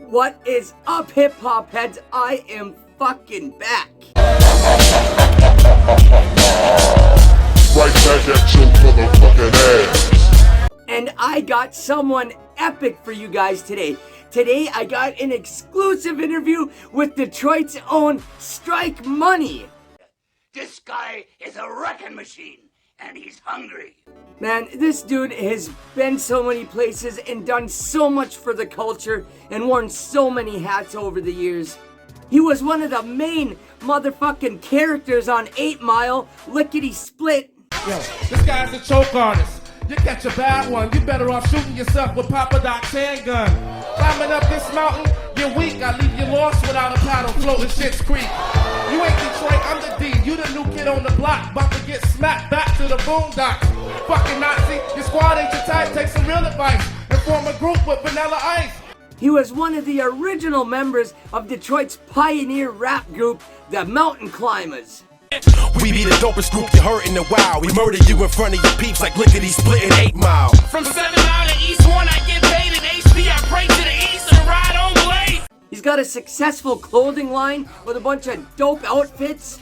What is up, hip hop heads? I am fucking back. Right back at your motherfucking ass. And I got someone epic for you guys today. Today I got an exclusive interview with Detroit's own Strike Money. This guy is a wrecking machine, and he's hungry. Man, this dude has been so many places and done so much for the culture and worn so many hats over the years. He was one of the main motherfucking characters on 8 Mile, Lickety Split. Yo, this guy's a choke artist. You catch a bad one, you better off shooting yourself with Papa Doc's handgun. Climbing up this mountain, you're weak. I leave you lost without a paddle floating Shit's Creek. You ain't Detroit, I'm the D. You the new kid on the block, about to get smacked back to the boondocks. Fucking Nazi, your squad ain't your type. Take some real advice and form a group with Vanilla Ice. He was one of the original members of Detroit's pioneer rap group, the Mountain Climbers. We be the dopest group you heard in a while. We murder you in front of your peeps like Lickety Split in 8 Mile. From 7 Mile to East 1, I get paid in HP. I pray to the east and ride on blade. He's got a successful clothing line with a bunch of dope outfits.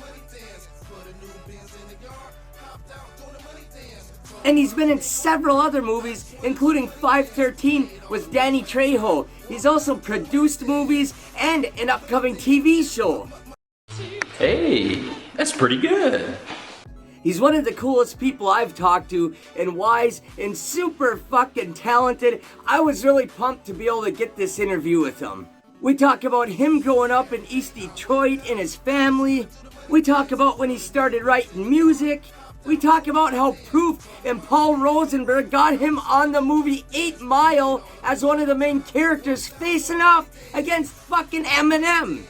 And he's been in several other movies, including 513 with Danny Trejo. He's also produced movies and an upcoming TV show. Hey, that's pretty good. He's one of the coolest people I've talked to, and wise and super fucking talented. I was really pumped to be able to get this interview with him. We talk about him growing up in East Detroit and his family. We talk about when he started writing music. We talk about how Proof and Paul Rosenberg got him on the movie 8 Mile as one of the main characters facing off against fucking EMINEM.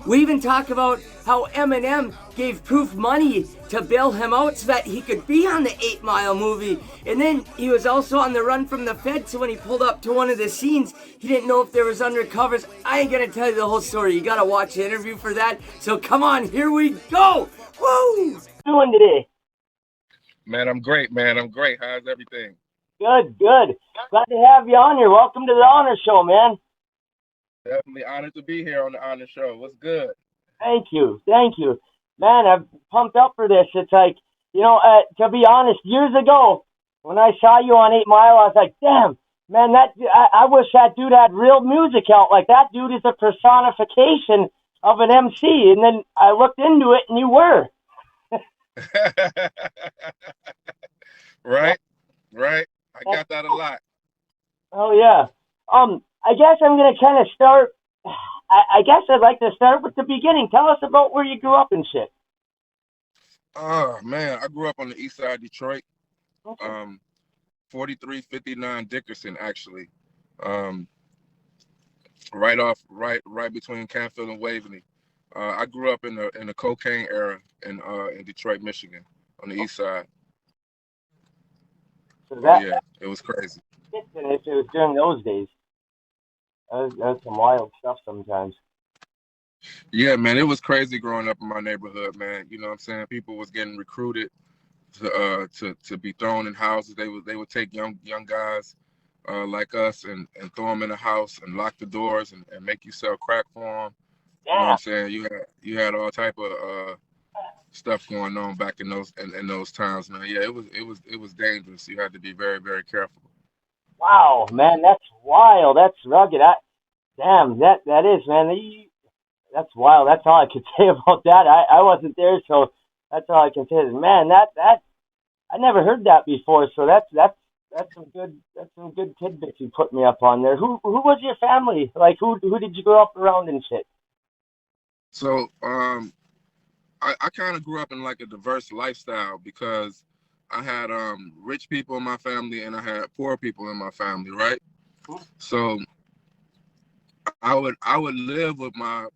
We even talk about how EMINEM gave Proof money to bail him out so that he could be on the 8 Mile movie. And then he was also on the run from the feds, so when he pulled up to one of the scenes, he didn't know if there was undercovers. I ain't gonna tell you the whole story. You gotta watch the interview for that. So come on, here we go! Woo! Doing today? Man, I'm great, man. I'm great. How's everything? Good, good. Glad to have you on here. Welcome to the Honor Show, man. Definitely honored to be here on the Honor Show. What's good? Thank you. Thank you. Man, I'm pumped up for this. It's like, you know, to be honest, years ago, when I saw you on 8 Mile, I was like, damn, man, I wish that dude had real music out. Like, that dude is a personification of an MC. And then I looked into it, and you were. Right. I got that a lot. Oh, yeah. I guess I'm going to kind of start, I guess I'd like to start with the beginning. Tell us about where you grew up and shit. Oh, man, I grew up on the east side of Detroit. Okay. 4359 Dickerson, actually. Right between Canfield and Waverly. I grew up in the cocaine era in Detroit, Michigan, on the east side. So yeah, it was crazy. If it was during those days. That's some wild stuff sometimes. Yeah, man, it was crazy growing up in my neighborhood, man. You know what I'm saying? People was getting recruited to be thrown in houses. They would take young guys like us and throw them in a house and lock the doors and make you sell crack for them. Yeah. You know what I'm saying? You had all type of stuff going on back in those times, man. Yeah, it was dangerous. You had to be very, very careful. Wow, man, that's wild. That's rugged. Damn, that is, man. That's wild. That's all I could say about that. I wasn't there, so that's all I can say. Man, that I never heard that before. So that's some good tidbits you put me up on there. Who was your family? Like who did you grow up around and shit? So I kind of grew up in like a diverse lifestyle because I had rich people in my family and I had poor people in my family, right? So I would live with my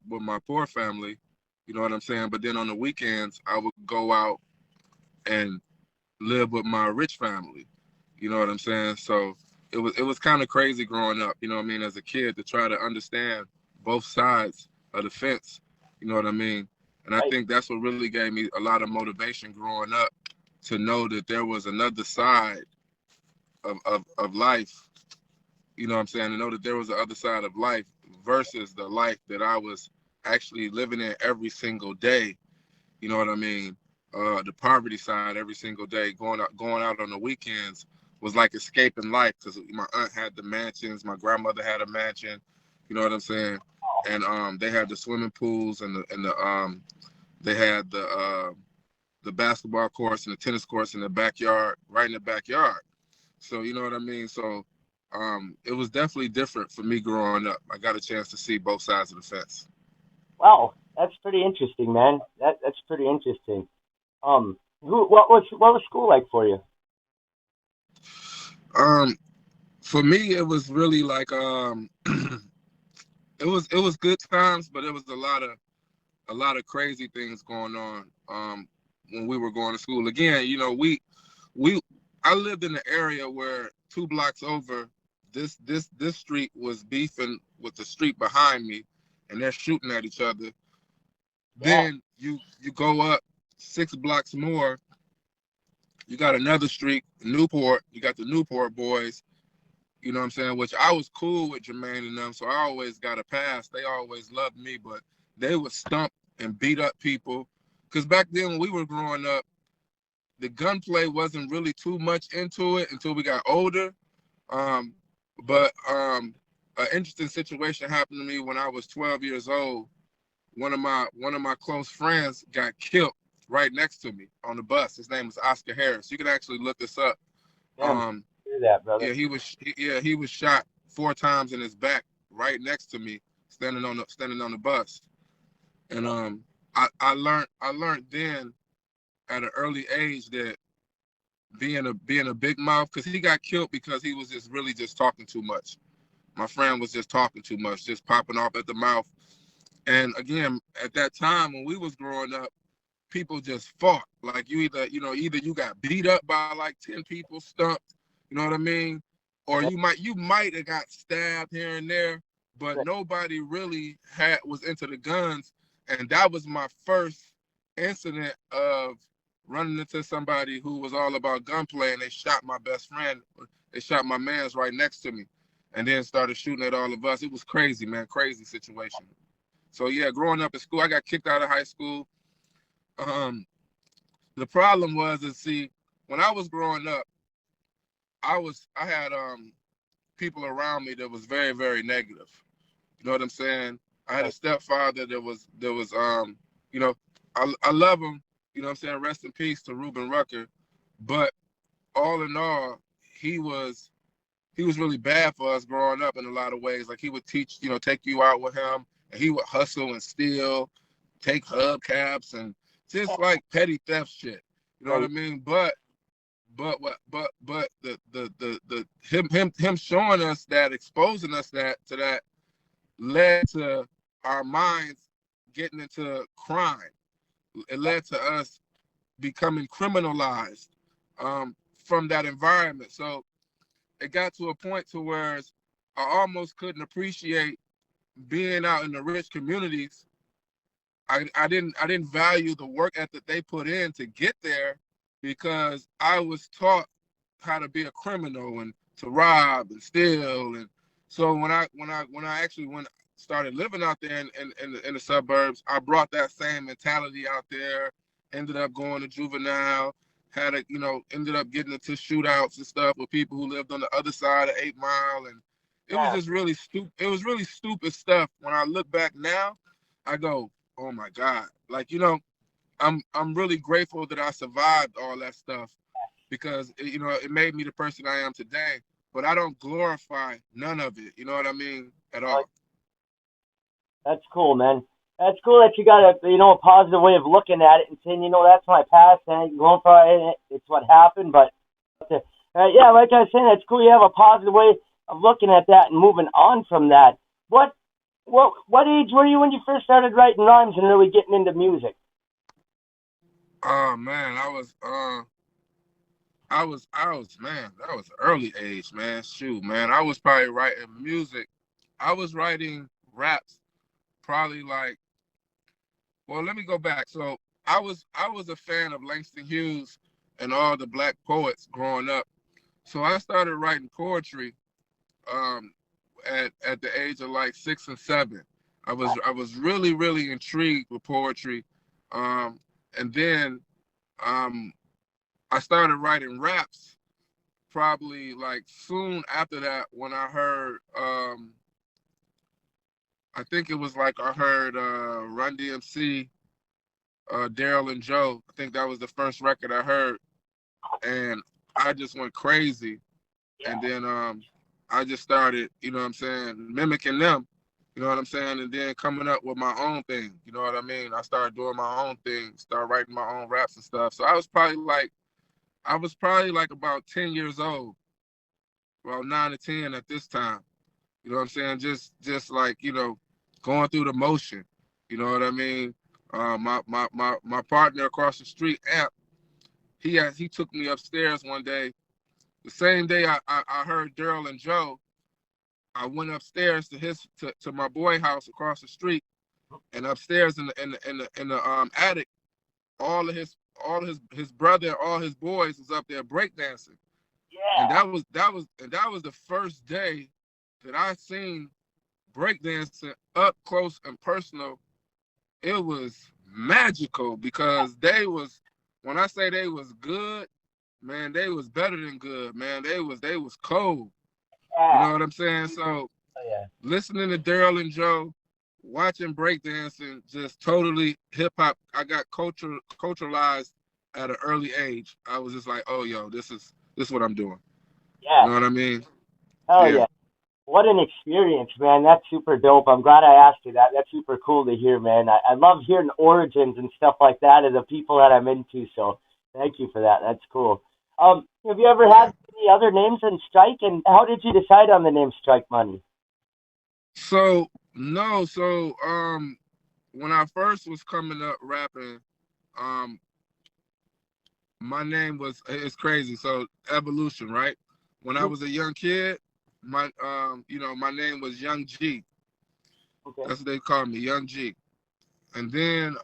poor family, you know what I'm saying? But then on the weekends I would go out and live with my rich family, you know what I'm saying? So it was kind of crazy growing up, you know what I mean, as a kid, to try to understand both sides of the fence, you know what I mean? And I think that's what really gave me a lot of motivation growing up, to know that there was another side of life, you know what I'm saying? To know that there was the other side of life versus the life that I was actually living in every single day. You know what I mean? The poverty side every single day, going out on the weekends was like escaping life because my aunt had the mansions, my grandmother had a mansion. You know what I'm saying? And they had the swimming pools and they had the basketball courts and the tennis courts in the backyard, right in the backyard. So you know what I mean? So it was definitely different for me growing up. I got a chance to see both sides of the fence. Wow, that's pretty interesting, man. That's pretty interesting. What was school like for you? For me, it was really like it was good times, but it was a lot of crazy things going on when we were going to school. Again, you know, I lived in an area where 2 blocks over, this street was beefing with the street behind me, and they're shooting at each other. Yeah. Then you go up 6 blocks more, you got another street, Newport. You got the Newport boys. You know what I'm saying? Which I was cool with Jermaine and them, so I always got a pass. They always loved me, but they would stump and beat up people. Because back then when we were growing up, the gunplay wasn't really too much into it until we got older. But an interesting situation happened to me when I was 12 years old. One of my close friends got killed right next to me on the bus. His name was Oscar Harris. You can actually look this up. Hear that, brother. Yeah, he was shot 4 times in his back right next to me, standing on the bus. And I learned then at an early age that being a big mouth, because he got killed because he was just talking too much. My friend was just talking too much, just popping off at the mouth. And again, at that time when we was growing up, people just fought. Like either you got beat up by like 10 people, stumped, you know what I mean? Or you might have got stabbed here and there, but nobody really was into the guns. And that was my first incident of running into somebody who was all about gunplay, and they shot my best friend. They shot my man's right next to me, and then started shooting at all of us. It was crazy, man, crazy situation. So yeah, growing up in school, I got kicked out of high school. The problem was, see, when I was growing up, I had people around me that was very, very negative. You know what I'm saying? I had a stepfather that was you know, I love him, you know what I'm saying? Rest in peace to Reuben Rucker. But all in all, he was really bad for us growing up in a lot of ways. Like he would take you out with him, and he would hustle and steal, take hubcaps and just like petty theft shit. You know what I mean? But him showing us that, exposing us to that led to our minds getting into crime. It led to us becoming criminalized from that environment. So it got to a point to where I almost couldn't appreciate being out in the rich communities. I didn't value the work ethic they put in to get there, because I was taught how to be a criminal and to rob and steal. And so when I actually started living out there in the suburbs, I brought that same mentality out there. Ended up going to juvenile, ended up getting into shootouts and stuff with people who lived on the other side of 8 Mile, and it was just really stupid. It was really stupid stuff. When I look back now, I go, oh my God. Like, I'm really grateful that I survived all that stuff, because it made me the person I am today. But I don't glorify none of it. You know what I mean? At all. That's cool, man. That's cool that you got a positive way of looking at it and saying, that's my past and going for it. It's what happened. But yeah, like I was saying, it's cool. You have a positive way of looking at that and moving on from that. What age were you when you first started writing rhymes and really getting into music? Oh man, I was man, that was early age, man. Shoot, man. I was probably writing music. I was writing raps probably like, well, let me go back. So I was a fan of Langston Hughes and all the black poets growing up. So I started writing poetry at the age of like 6 and 7. I was really intrigued with poetry, and then I started writing raps probably like soon after that when I heard I think it was like I heard Run DMC, Daryl and Joe. I think that was the first record I heard, and I just went crazy. And then I just started, you know what I'm saying, mimicking them, you know what I'm saying, and then coming up with my own thing, you know what I mean. I started doing my own thing, started writing my own raps and stuff. So I was probably like about 10 years old, well 9 or 10 at this time. You know what I'm saying? Just like, you know, going through the motion. You know what I mean? My partner across the street, Amp, he took me upstairs one day. The same day I heard Daryl and Joe, I went upstairs to my boy house across the street, and upstairs in the attic, all of his brother and all his boys was up there breakdancing. Yeah. And that was the first day that I seen breakdancing up close and personal. It was magical because when I say they was good, man, they was better than good, man. They was cold. You know what I'm saying? So listening to Daryl and Joe, watching breakdancing, just totally hip hop. I got culturalized at an early age. I was just like, oh yo, this is what I'm doing. Yeah. You know what I mean? Hell yeah. What an experience, man. That's super dope. I'm glad I asked you that. That's super cool to hear, man. I love hearing origins and stuff like that of the people that I'm into, so thank you for that. That's cool. Have you ever had any other names in Strike, and how did you decide on the name Strike Money? So when I first was coming up rapping, my name it's crazy. So Evolution, right? When I was a young kid, my name was Young G. Okay. That's what they called me, Young G. And then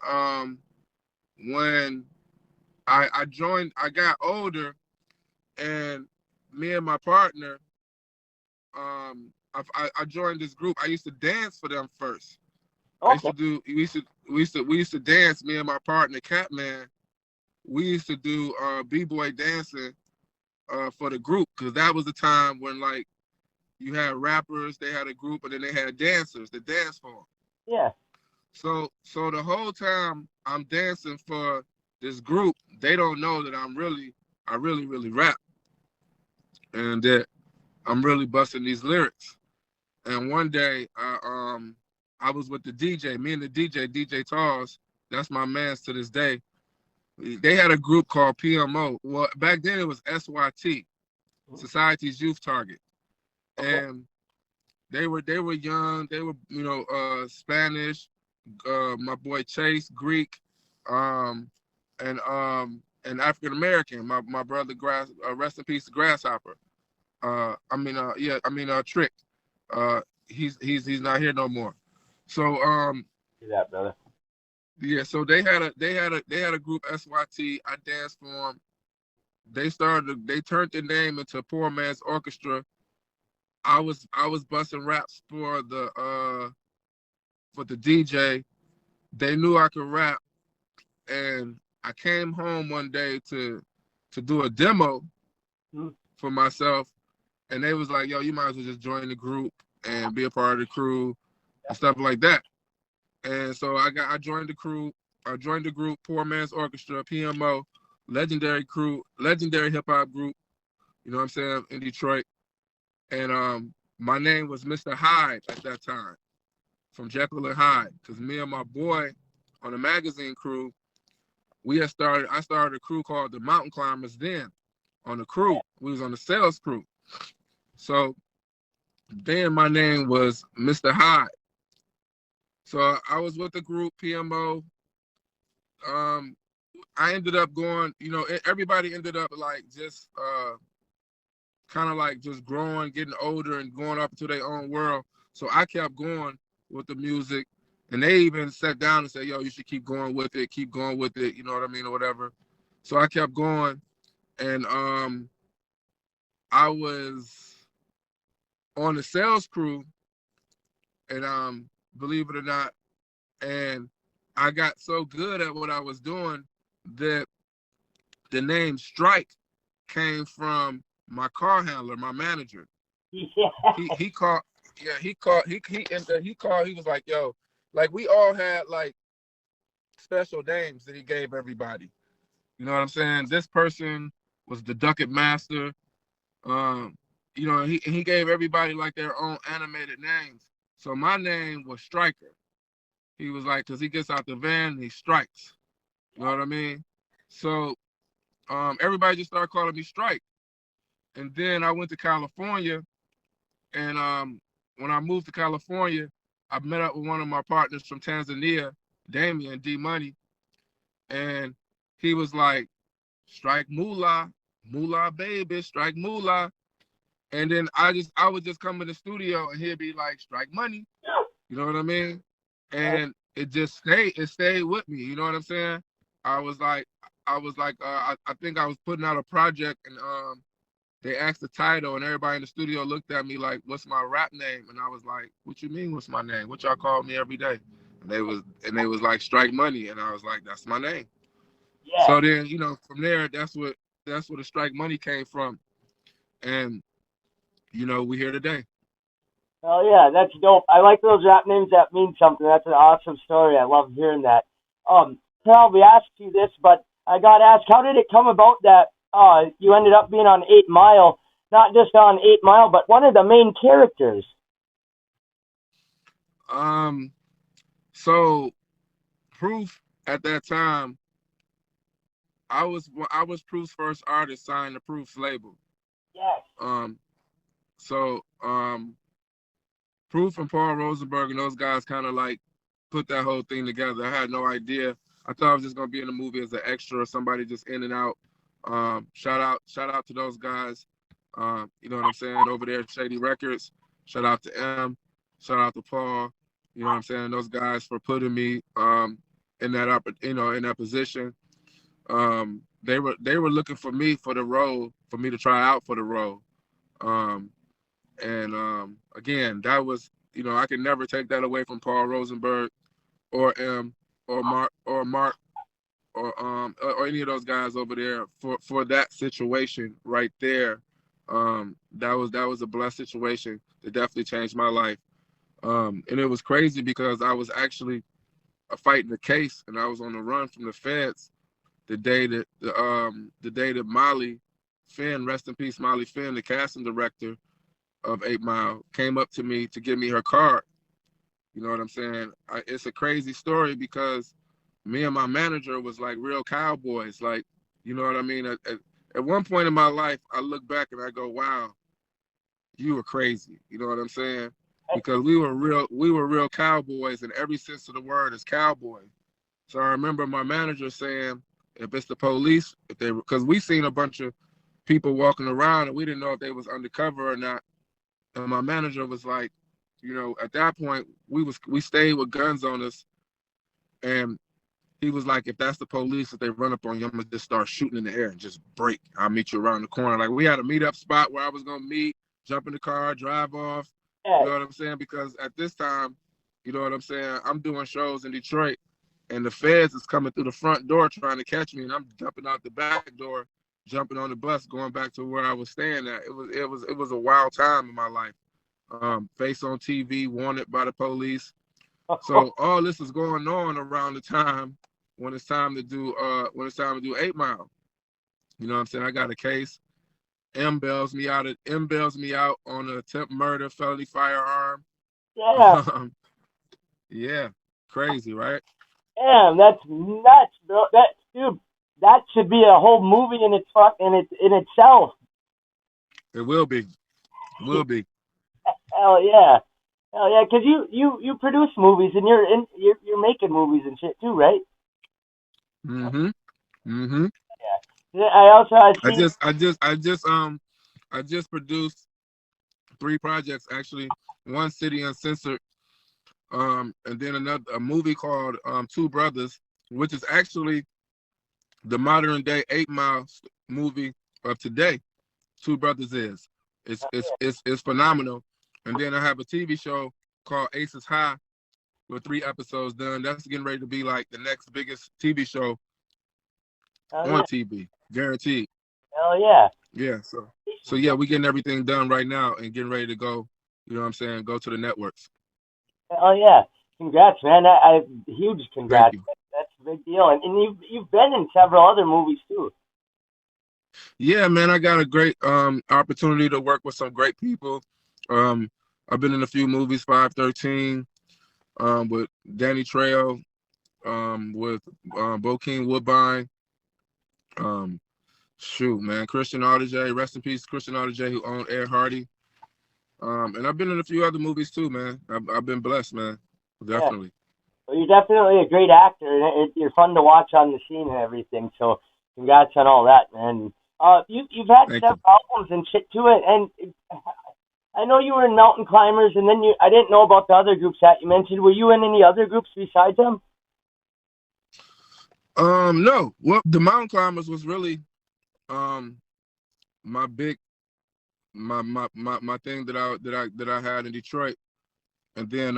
when I got older, and me and my partner, I joined this group. I used to dance for them first. Okay. We used to dance. Me and my partner Catman, we used to do b-boy dancing for the group, because that was the time when like you had rappers, they had a group, and then they had dancers that dance for them. Yeah. So the whole time I'm dancing for this group, they don't know that I really rap, and that I'm really busting these lyrics. And one day I was with the DJ, me and the DJ Tars, that's my man's to this day. They had a group called PMO. Well, back then it was SYT, Society's Youth Target. And they were young. They were, Spanish, my boy Chase, Greek, and African American. My brother rest in peace, Grasshopper. Trick. He's not here no more. So see that, brother. Yeah, so they had a group, SYT. I danced for them. They turned their name into Poor Man's Orchestra. I was busting raps for the DJ. They knew I could rap, and I came home one day to do a demo for myself, and they was like, "Yo, you might as well just join the group and be a part of the crew and stuff like that." And so I joined the crew. I joined the group, Poor Man's Orchestra, PMO, legendary hip hop group. You know what I'm saying, in Detroit. And my name was Mr. Hyde at that time, from Jekyll and Hyde, because me and my boy on the magazine crew, I started a crew called the Mountain Climbers then. On the crew, we was on the sales crew. So then my name was Mr. Hyde. So I was with the group PMO. I ended up going, everybody ended up like just kind of like just growing, getting older, and going up into their own world. So I kept going with the music, and they even sat down and said, "Yo, you should keep going with it, you know what I mean, or whatever." So I kept going, and I was on the sales crew, and believe it or not, and I got so good at what I was doing that the name Strike came from my car handler, my manager. Yeah. He called, yeah, he called, he was like, yo, like we all had like special names that he gave everybody. You know what I'm saying? This person was the Ducket Master. You know, he gave everybody like their own animated names. So my name was Striker. He was like, cause he gets out the van and he strikes. You know what I mean? So everybody just started calling me Strike. And then I went to California, and when I moved to California, I met up with one of my partners from Tanzania, Damien D Money, and he was like, Strike Moolah, Moolah baby, Strike Moolah. And then I would just come in the studio and he'd be like, Strike Money. You know what I mean? And it stayed with me. You know what I'm saying? I was like, I think I was putting out a project, and they asked the title, and everybody in the studio looked at me like, what's my rap name? And I was like, what you mean, what's my name? What y'all call me every day? And they was like, Strike Money. And I was like, that's my name. Yeah. So then, you know, from there, that's where the Strike Money came from. And, you know, we're here today. Oh yeah, that's dope. I like those rap names that mean something. That's an awesome story. I love hearing that. Probably asked you this, but I got asked, how did it come about that you ended up being on 8 Mile, not just on 8 Mile, but one of the main characters? So Proof at that time, I was Proof's first artist signed to Proof's label. Yes. So Proof and Paul Rosenberg and those guys kind of like put that whole thing together. I had no idea. I thought I was just gonna be in the movie as an extra or somebody just in and out. Shout out to those guys. You know what I'm saying, over there at Shady Records. Shout out to M. Shout out to Paul. You know what I'm saying, those guys for putting me in that position. They were looking for me for the role, for me to try out for the role. Again, that was, you know, I can never take that away from Paul Rosenberg or M or Mark or any of those guys over there for that situation right there. That was a blessed situation that definitely changed my life. And it was crazy because I was actually fighting the case, and I was on the run from the feds the day that Molly Finn, rest in peace, Molly Finn, the casting director of 8 Mile, came up to me to give me her card. You know what I'm saying? It's a crazy story because me and my manager was like real cowboys. Like, you know what I mean? At one point in my life, I look back and I go, wow, you were crazy. You know what I'm saying? Because we were real cowboys in every sense of the word as cowboy. So I remember my manager saying, if it's the police, because we seen a bunch of people walking around and we didn't know if they was undercover or not. And my manager was like, you know, at that point we stayed with guns on us, and he was like, if that's the police, if they run up on you, I'm gonna just start shooting in the air and just break. I'll meet you around the corner. Like, we had a meet-up spot where I was gonna meet, jump in the car, drive off. You know what I'm saying? Because at this time, you know what I'm saying, I'm doing shows in Detroit, and the feds is coming through the front door trying to catch me, and I'm jumping out the back door, jumping on the bus, going back to where I was staying at. It was a wild time in my life. Face on TV, wanted by the police. So all this is going on around the time when it's time to do 8 Mile. You know what I'm saying? I got a case. M bails me out on an attempt murder, felony firearm. Yeah. Yeah. Crazy, right? Damn, that's nuts, bro. That should be a whole movie in itself. It will be. Hell yeah, because you produce movies and you're making movies and shit too, right? Yeah. I just produced 3 projects actually. One, City Uncensored, and then a movie called Two Brothers, which is actually the modern day 8 Mile movie of today. Two Brothers it's phenomenal. And then I have a TV show called Aces High with 3 episodes done. That's getting ready to be like the next biggest TV show on TV, guaranteed. Hell yeah. Yeah, so yeah, we're getting everything done right now and getting ready to go, you know what I'm saying, go to the networks. Hell yeah. Congrats, man. Huge congrats. Thank you. That's a big deal. And you've been in several other movies too. Yeah, man, I got a great opportunity to work with some great people. I've been in a few movies, 513, with Danny Trejo, with Bokeem Woodbine. Shoot, man, Christian Audigier, rest in peace, Christian Audigier, who owned Ed Hardy. And I've been in a few other movies too, man. I've been blessed, man. Definitely. Yeah. Well, you're definitely a great actor, and you're fun to watch on the scene and everything. So, congrats on all that, man. You've had several albums and shit to it, and I know you were in Mountain Climbers, and then I didn't know about the other groups that you mentioned. Were you in any other groups besides them? No. Well, the Mountain Climbers was really my big my thing that I had in Detroit. And then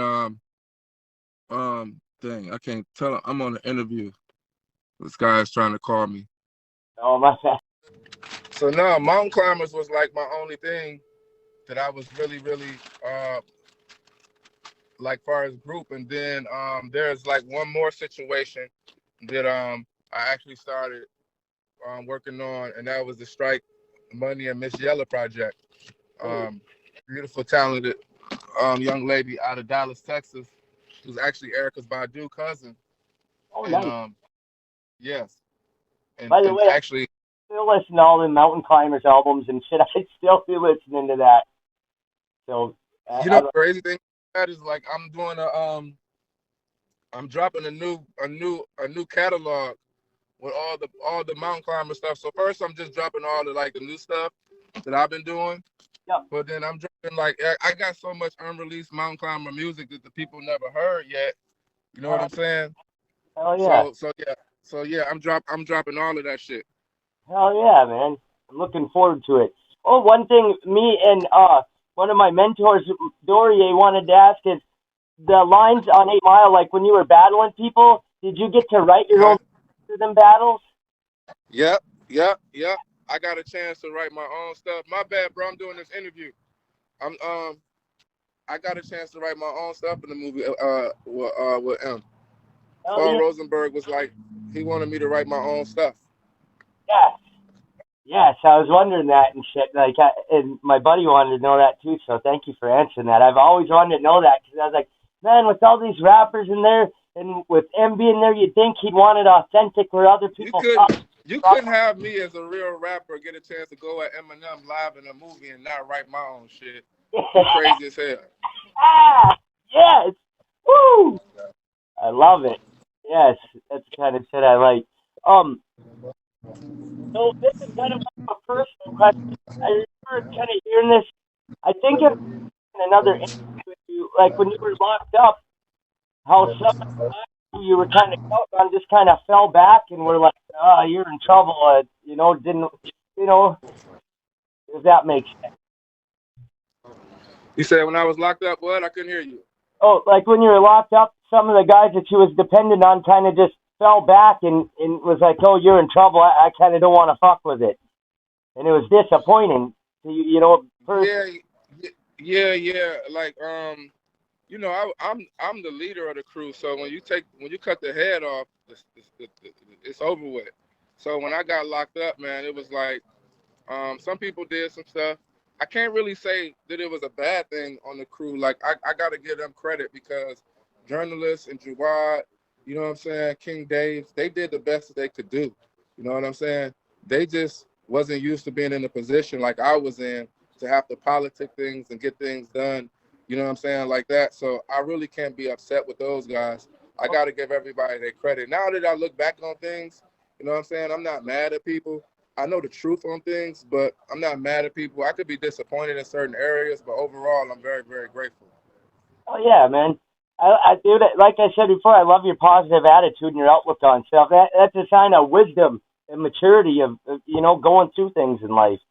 dang, I can't tell. I'm on an interview. This guy is trying to call me. Oh, my God. So no, Mountain Climbers was like my only thing that I was really like far as group. And then there's like one more situation that I actually started working on, and that was the Strike Money and Miss Yella project. Beautiful, talented young lady out of Dallas, Texas, who's actually Erykah's Badu cousin. Oh, and, nice. Yes. And, by the way, actually, I still listen to all the Mountain Climbers albums and shit. I still be listening to that. So you know, the crazy thing that is, like, I'm doing I'm dropping a new catalog with all the Mountain Climber stuff. So first, I'm just dropping all the new stuff that I've been doing. Yep. But then I'm dropping, like, I got so much unreleased Mountain Climber music that the people never heard yet. You know what I'm saying? Hell yeah. So yeah, I'm dropping all of that shit. Hell yeah, man. I'm looking forward to it. Oh, one thing me and one of my mentors, Dorier, wanted to ask is the lines on 8 Mile, like when you were battling people, did you get to write your own for them battles? Yep. I got a chance to write my own stuff. My bad, bro. I'm doing this interview. I got a chance to write my own stuff in the movie with M. Paul Rosenberg was like, he wanted me to write my own stuff. Yes, I was wondering that and shit. Like, and my buddy wanted to know that too. So thank you for answering that. I've always wanted to know that because I was like, man, with all these rappers in there and with M being there, you'd think he'd want it authentic where other people. You couldn't have me as a real rapper get a chance to go at Eminem live in a movie and not write my own shit. You're crazy as hell. Yes. Woo! I love it. Yes, that's the kind of shit I like. So this is kind of like a personal question. I remember kind of hearing this. I think in another interview with you, like when you were locked up, how some you were kind of on just kind of fell back and were like, you're in trouble. If that makes sense. You said when I was locked up, what? I couldn't hear you. Oh, like when you were locked up, some of the guys that you was dependent on kind of just fell back and was like, oh, you're in trouble. I kind of don't want to fuck with it. And it was disappointing. Yeah. Like, I'm the leader of the crew. So when you cut the head off, it's over with. So when I got locked up, man, it was like, some people did some stuff. I can't really say that it was a bad thing on the crew. Like, I got to give them credit because journalists and Jawad, you know what I'm saying, King Dave, they did the best that they could do. You know what I'm saying? They just wasn't used to being in a position like I was in to have to politic things and get things done, you know what I'm saying, like that. So I really can't be upset with those guys. I got to give everybody their credit. Now that I look back on things, you know what I'm saying, I'm not mad at people. I know the truth on things, but I'm not mad at people. I could be disappointed in certain areas, but overall, I'm very, very grateful. Oh, yeah, man. I do that. Like I said before, I love your positive attitude and your outlook on stuff. That's a sign of wisdom and maturity of going through things in life.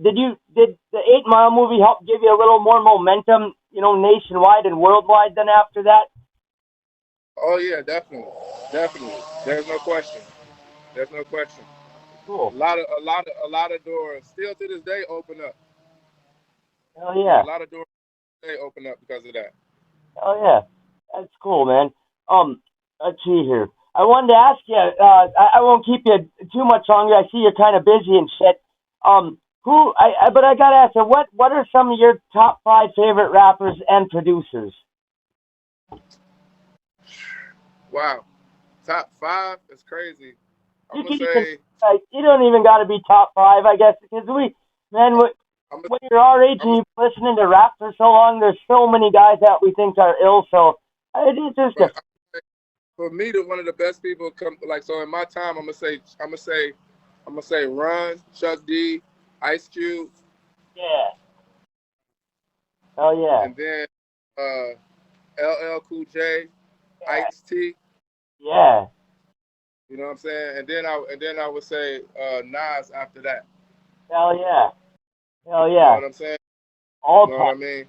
Did the 8 Mile movie help give you a little more momentum, nationwide and worldwide than after that? Oh yeah, definitely. There's no question. Cool. A lot of doors still to this day open up. Hell yeah. A lot of doors today open up because of that. Hell yeah. That's cool, man. Let's see here. I wanted to ask you, I won't keep you too much longer. I see you're kind of busy and shit. But I gotta ask you, what are some of your top 5 favorite rappers and producers? Wow. Top 5 is crazy. I'm gonna say you don't even gotta be top 5, I guess, because when you're our age and you've been listening to rap for so long, there's so many guys that we think are ill, so it's just for me, one of the best people so in my time, I'm gonna say Run, Chuck D, Ice Cube. Yeah. Oh yeah. And then LL Cool J, Ice T. Yeah. You know what I'm saying? And then I would say Nas after that. Hell yeah. You know what I'm saying? All you know what I mean?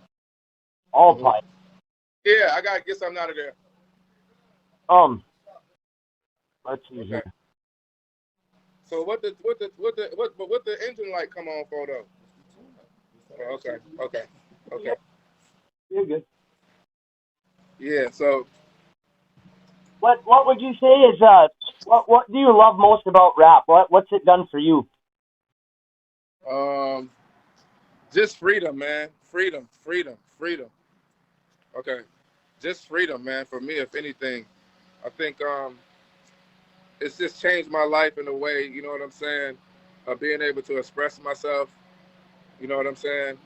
All pipe. Yeah, I gotta get something out of there. Let's see here. So what the engine light come on for though? Oh, okay. You're good. Yeah. So. What would you say is what do you love most about rap? What's it done for you? Just freedom, man. Freedom. Okay. Just freedom, man. For me, if anything, I think it's just changed my life in a way, you know what I'm saying, of being able to express myself, you know what I'm saying.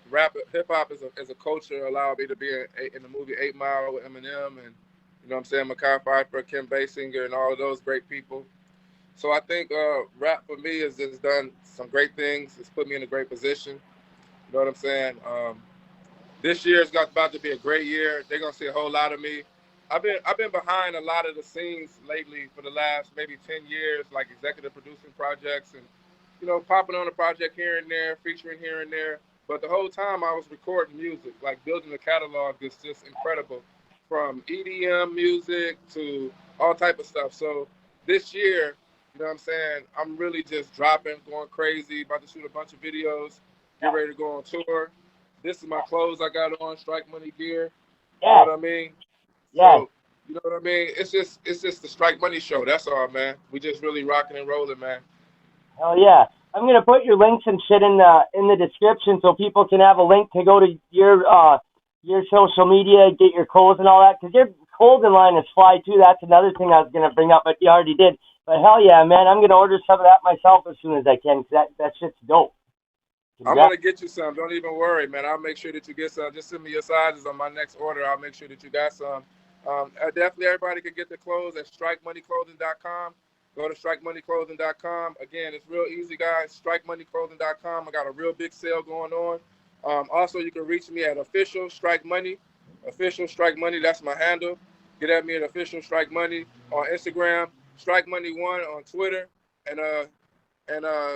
Rap, hip hop as a culture allowed me to be in the movie 8 Mile with Eminem and, you know what I'm saying, Mekhi Phifer, Kim Basinger, and all of those great people. So I think rap for me has just done some great things. It's put me in a great position. You know what I'm saying? This year is about to be a great year. They're gonna see a whole lot of me. I've been behind a lot of the scenes lately for the last maybe 10 years, like executive producing projects and, you know, popping on a project here and there, featuring here and there. But the whole time I was recording music, like building a catalog that's just incredible, from EDM music to all type of stuff. So this year, you know what I'm saying, I'm really just dropping, going crazy, about to shoot a bunch of videos, get ready to go on tour. This is my clothes I got on, Strike Money gear. You know what I mean? Yeah. So, you know what I mean? It's just the Strike Money show. That's all, man. We just really rocking and rolling, man. Hell yeah. I'm gonna put your links and shit in the description so people can have a link to go to your social media, get your clothes and all that. Cause your clothing line is fly too. That's another thing I was gonna bring up, but you already did. But hell yeah, man, I'm gonna order some of that myself as soon as I can. Cause that shit's dope. I'm gonna get you some. Don't even worry, man. I'll make sure that you get some. Just send me your sizes on my next order. I'll make sure that you got some. Definitely, everybody can get the clothes at StrikeMoneyClothing.com. Go to StrikeMoneyClothing.com. Again, it's real easy, guys. StrikeMoneyClothing.com. I got a real big sale going on. Also, you can reach me at Official Strike Money. Official Strike Money. That's my handle. Get at me at Official Strike Money on Instagram. Strike Money 1 on Twitter, and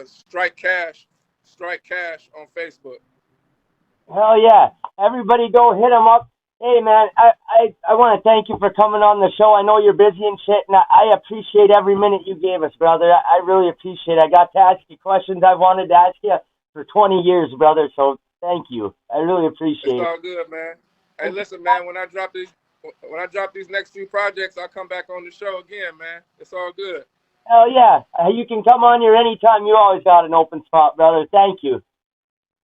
Strike Cash on Facebook. Hell yeah. Everybody go hit them up. Hey, man, I want to thank you for coming on the show. I know you're busy and shit, and I appreciate every minute you gave us, brother. I really appreciate it. I got to ask you questions I wanted to ask you for 20 years, brother, so thank you. I really appreciate it. It's all good, man. Hey, listen, man, when I drop these next few projects, I'll come back on the show again, man. It's all good. Hell yeah. You can come on here anytime. You always got an open spot, brother. Thank you.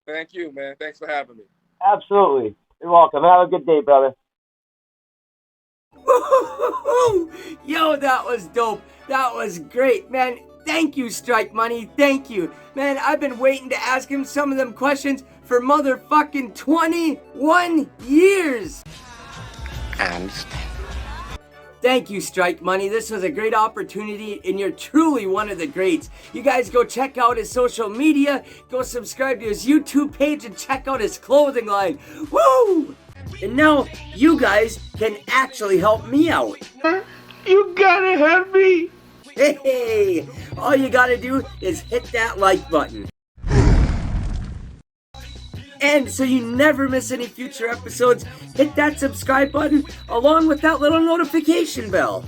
Thank you, man. Thanks for having me. Absolutely. You're welcome. Have a good day, brother. Yo, that was dope. That was great, man. Thank you, Strike Money. Thank you. Man, I've been waiting to ask him some of them questions for motherfucking 21 years. I understand. Thank you, Strike Money. This was a great opportunity, and you're truly one of the greats. You guys go check out his social media, go subscribe to his YouTube page, and check out his clothing line. Woo! And now, you guys can actually help me out. You gotta help me. Hey, all you gotta do is hit that like button. And so you never miss any future episodes, hit that subscribe button along with that little notification bell.